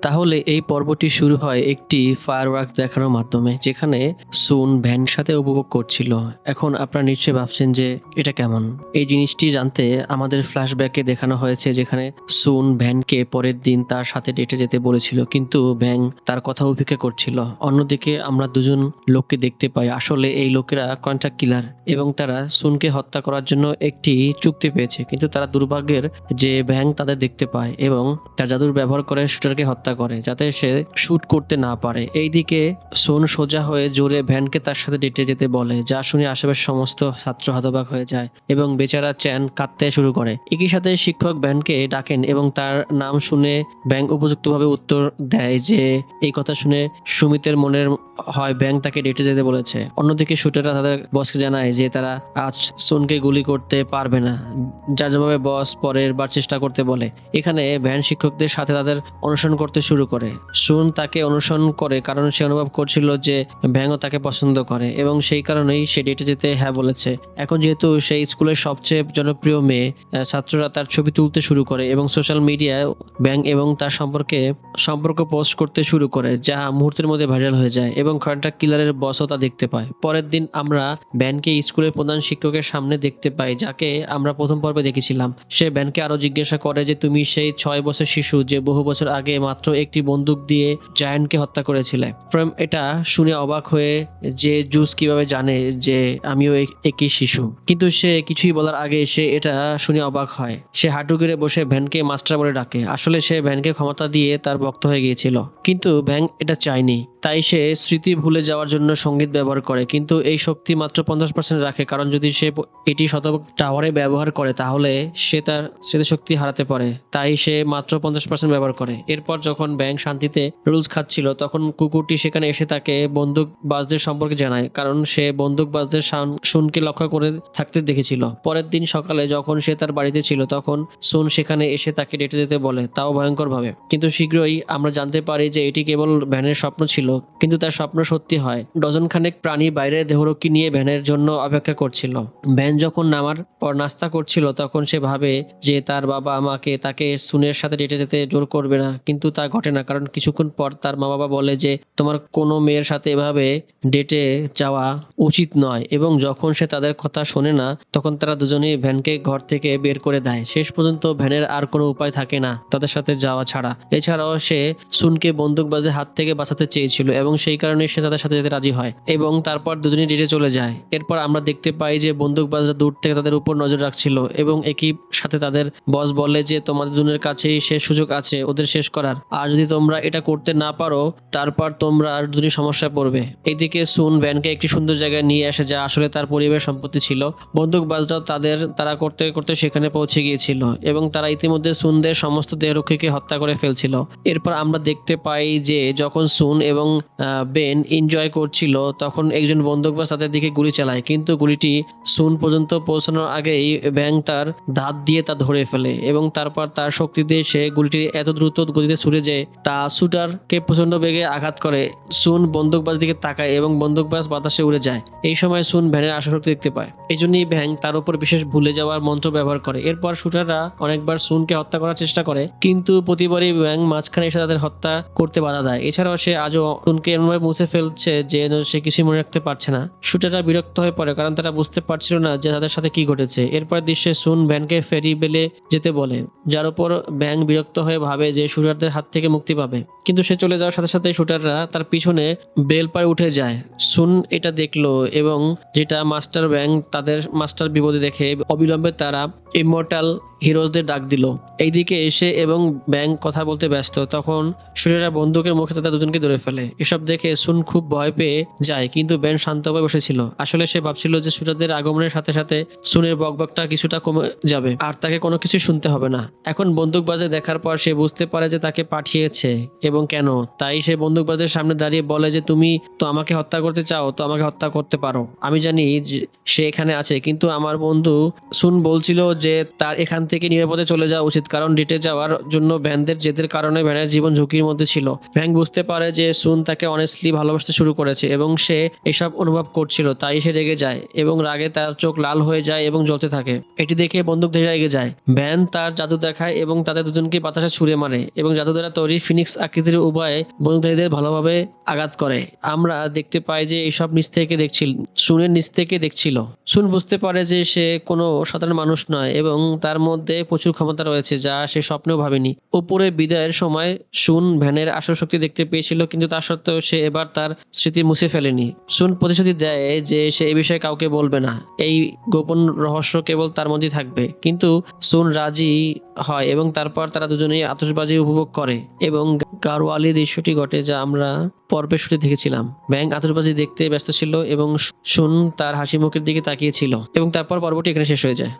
তাহলে এই পর্বটি শুরু হয় একটি ফায়ারওয়ার্কস দেখানোর মাধ্যমে, যেখানে সুন ভ্যানের সাথে উপভোগ করছিল। এখন আপনারা নিশ্চয়ই ভাবছেন যে এটা কেমন। এই জিনিসটি জানতে আমাদের ফ্ল্যাশব্যাকে দেখানো হয়েছে, যেখানে সুন ভ্যানকে পরের দিন তার সাথে ডেটে যেতে বলেছিল, কিন্তু ভ্যান তার কথা উপেক্ষা করছিল। অন্যদিকে আমরা দুজন লোককে দেখতে পাই। আসলে এই লোকেরা কন্ট্রাক্ট কিলার এবং তারা সুনকে হত্যা করার জন্য একটি চুক্তি পেয়েছে, কিন্তু তারা দুর্ভাগ্যের যে ভ্যাং তাদের দেখতে পায় এবং তার জাদুর ব্যবহার করে শুটারকে হত্যা করে, যাতে সে শুট করতে না পারে। এইদিকে সোন সোজা হয়ে জোরে ভ্যানকে তার সাথে ডেটে যেতে বলে, যা শুনে আশেপাশের সমস্ত ছাত্র হতবাক হয়ে যায় এবং বেচারা চ্যান কাঁদতে শুরু করে। একই সাথে শিক্ষক ভ্যানকে ডাকেন এবং তার নাম শুনে ব্যাং উপযুক্তভাবে উত্তর দেয় যে এই কথা শুনে সুমিতের মনের হয় ব্যাং তাকে ডেটে যেতে বলেছে। অন্যদিকে শুটাররা তাদের বসকে জানায় যে তারা আজ সোনকে গুলি করতে পারবে না, যার জবাবে বস পরের বার চেষ্টা করতে বলে। এখানে ভ্যান শিক্ষকদের সাথে তাদের অনুসরণ করতে শুরু করে। সুন তাকে অনুসরণ করে কারণ সে অনুভব করছিল যে ভ্যাংও তাকে পছন্দ করে এবং সেই কারণেই সে ডেটে যেতে হ্যাঁ বলেছে। এখন যেহেতু সেই স্কুলের সবচেয়ে জনপ্রিয় মেয়ে, ছাত্ররা তার ছবি তুলতে শুরু করে এবং সোশ্যাল মিডিয়ায় ব্যাং এবং তার সম্পর্ক পোস্ট করতে শুরু করে, যা মুহূর্তের মধ্যে ভাইরাল হয়ে যায় এবং কন্ট্রাক্ট কিলারের বসও তা দেখতে পায়। পরের দিন আমরা ব্যানকে স্কুলের প্রধান শিক্ষকের সামনে দেখতে পাই, যাকে আমরা প্রথম পর্বে দেখেছিলাম। সে ব্যানকে আরো জিজ্ঞাসা করে যে তুমি সেই 6 বছর শিশু যে বহু বছর আগে মাত্র একটি বন্দুক দিয়ে জায়ান্টকে হত্যা করেছিলে। ফ্রেম এটা শুনে অবাক হয়ে যে জুস কিভাবে জানে যে আমিও একই শিশু, কিন্তু সে কিছুই বলার আগে সে এটা শুনে অবাক হয়। সে হাঁটু গেড়ে বসে ভ্যানকে মাস্টার বলে ডাকে। আসলে সে ভ্যানকে ক্ষমতা দিয়ে তার ভক্ত হয়ে গিয়েছিল, কিন্তু ভ্যান এটা চায়নি। তাই সে স্মৃতি ভুলে যাওয়ার জন্য সঙ্গীত ব্যবহার করে, কিন্তু এই শক্তি মাত্র 50% রাখে, কারণ যদি সে এটি শতভাগ টাওয়ারে ব্যবহার করে তাহলে সে তার স্মৃতিশক্তি হারাতে পারে। তাই সে মাত্র 50% ব্যবহার করে। এরপর যখন ব্যাং শান্তিতে রুলস খাচ্ছিল, তখন কুকুরটি সেখানে এসে তাকে বন্দুকবাজদের সম্পর্কে জানায়, কারণ সে বন্দুকবাজদের সুনকে লক্ষ্য করে থাকতে দেখেছিল। পরের দিন সকালে যখন সে তার বাড়িতে ছিল, তখন সুন সেখানে এসে তাকে ডেটে যেতে বলে, তাও ভয়ঙ্কর ভাবে। কিন্তু শীঘ্রই আমরা জানতে পারি যে এটি কেবল ভ্যানের স্বপ্ন ছিল, কিন্তু তার স্বপ্ন সত্যি হয়। ডজন খানেক প্রাণী বাইরে দেহরক্ষী নিয়ে ভ্যানের জন্য অপেক্ষা করছিল। ভ্যান যখন নামার পর নাস্তা করছিল, তখন সে ভাবে যে তার বাবা আমাকে তাকে সুনের সাথে ডেটে যেতে জোর করবে না, কিন্তু তা ঘটে না, কারণ কিছুক্ষণ পর তার মা বাবা বলে যে তোমার কোনো মেয়ের সাথে এভাবে ডেটে যাওয়া উচিত নয়, এবং যখন সে তাদের কথা শোনে না, তখন তারা দুজনেই ভ্যানকে ঘর থেকে বের করে দেয়। শেষ পর্যন্ত ভ্যানের আর কোনো উপায় থাকে না তাদের সাথে যাওয়া ছাড়া। এছাড়াও সে সুনকে বন্দুকবাজের হাত থেকে বাঁচাতে চেয়েছিল এবং সেই কারণে সে তাদের সাথে যেতে রাজি হয় এবং তারপর দুজনেই ডেটে চলে যায়। এরপর আমরা দেখতে পাই যে বন্দুকবাজরা দূর থেকে তাদের উপর নজর রাখছিল এবং একই সাথে তাদের বস বলে যে তোমাদের দুজনের কাছেই শেষ সুযোগ আছে ওদের শেষ করার, আর যদি তোমরা এটা করতে না পারো তারপর তোমরা আর দুজনই সমস্যায় পড়বে। এইদিকে সুন ভ্যানকে একটি সুন্দর জায়গায় নিয়ে আসে, যা আসলে তার পরিবারের সম্পত্তি ছিল। বন্দুকবাজরাও তারা করতে করতে সেখানে পৌঁছে গিয়েছিল এবং তারা ইতিমধ্যে সুনদের সমস্ত দেহরক্ষীকে হত্যা করে ফেলছিল। এরপর আমরা দেখতে পাই যে যখন সুন এবং বেন এনজয় করছিল, তখন একজন বন্দুকবাজ তাদের দিকে গুলি চালায়, কিন্তু গুলিটি সুন পর্যন্ত পৌঁছানোর আগেই ব্যাং তার দাঁত দিয়ে তা ধরে ফেলে এবং তারপর তার শক্তি দিয়ে সে গুলিটি এত দ্রুত গতিতে ছুড়ে যে তা শুটারকে প্রচন্ড বেগে আঘাত করে। সুন বন্দুকবাজ দিকে তাকায় এবং বন্দুকবাজ বাতাসে উড়ে যায়। এই সময় সুন ভ্যানের আসক্তি দেখতে পায়। এই জন্যই ভ্যাং তার উপর বিশেষ ভুলে যাওয়ার মন্ত্র ব্যবহার করে। এরপর শুটাররা অনেকবার সুনকে হত্যা করার চেষ্টা করে, কিন্তু প্রতিবারই ভ্যাং মাঝখানে এসে তাদের হত্যা করতে বাধা দেয়। এছাড়াও সে আজও সুনকে এমনভাবে মুছে ফেলছে যে সে কিছুই মনে রাখতে পারছে না। শুটাররা বিরক্ত হয়ে পড়ে, কারণ তারা বুঝতে পারছিল না যে তাদের সাথে কি ঘটেছে। এরপর দৃশ্যে সুন ভ্যানকে ফেরি বেলে যেতে বলে, যার উপর ভ্যাং বিরক্ত হয়ে ভাবে যে শুটারদের হাত থেকে মুক্তি পাবে, কিন্তু সে চলে যাওয়ার সাথে সাথে শুটাররা তার পিছনে বেল পায়ে উঠে যায়। সুন এটা দেখলো এবং যেটা মাস্টার ভ্যাং তাদের মাস্টার বিপদে দেখে অবিলম্বে তারা ইমমর্টাল হিরোজদের ডাক দিল। এইদিকে এসে এবং ব্যাং কথা বলতে ব্যস্ত, তখন শুটাররা বন্দুকের মুখে তাদের দুজনকে ধরে ফেলে। এসব দেখে সুন খুব ভয় পেয়ে যায়, কিন্তু ব্যাং শান্তভাবে বসেছিল। আসলে সে ভাবছিল যে শুটারদের আগমনের সাথে সাথে সুনের বকবকটা কিছুটা কমে যাবে আর তাকে কোনো কিছু শুনতে হবে না। এখন বন্দুকবাজে দেখার পর সে বুঝতে পারে যে তাকে পাঠিয়েছে এবং কেন। তাই সে বন্দুকবাজের সামনে দাঁড়িয়ে বলে যে তুমি তো আমাকে হত্যা করতে চাও, তো আমাকে হত্যা করতে পারো। আমি জানি সে এখানে আছে, কিন্তু আমার বন্ধু সুন বলছিল যে তার এখান থেকে নিরাপদে চলে যাওয়া উচিত, কারণ ডেটে যাওয়ার জন্য ভ্যানদের জেদের কারণে ভ্যানের জীবন ঝুঁকির মধ্যে ছিল। ভ্যাং বুঝতে পারে যে সুন তাকে অনেস্টলি ভালোবাসতে শুরু করেছে এবং সে এসব অনুভব করছিল, তাই সে রেগে যায় এবং রাগে তার চোখ লাল হয়ে যায় এবং জ্বলতে থাকে। এটি দেখে বন্দুকধারীরা এগিয়ে যায়। ভ্যান তার জাদু দেখায় এবং তাদের দুজনকে বাতাসে ছুঁড়ে মারে এবং জাদু দ্বারা তৈরি ফিনিক্স আকৃতির উভয়ে বন্দুকধারীদের ভালোভাবে আঘাত করে। আমরা দেখতে পাই যে এইসব সুনের নিচ থেকে দেখছিল। সুন বুঝতে পারে যে সে কোনো সাধারণ মানুষ নয় এবং তার মধ্যে প্রচুর ক্ষমতা রয়েছে যা সে স্বপ্নেও ভাবেনি। উপরে বিদায়ের সময় সুন ভ্যানের আসল শক্তি দেখতে পেয়েছিল, কিন্তু তা সত্ত্বেও সে এবার তার স্মৃতি মুছে ফেলেনি। সুন প্রতিশ্রুতি দেয় যে সে এই বিষয়ে কাউকে বলবে না, এই গোপন রহস্য কেবল তার মধ্যেই থাকবে। কিন্তু সুন রাজি হয় এবং তারপর তারা দুজনেই আতশবাজি উপভোগ করে এবং গারওয়ালি দৃশ্যটি ঘটে যা আমরা পর্বের শুরুতে দেখেছিলাম। ব্যাং আতশবাজি দেখতে ব্যস্ত ছিল এবং সুন তার হাসি মুখের দিকে তাকিয়েছিল এবং তারপর পর্বটি এখানে শেষ হয়ে যায়।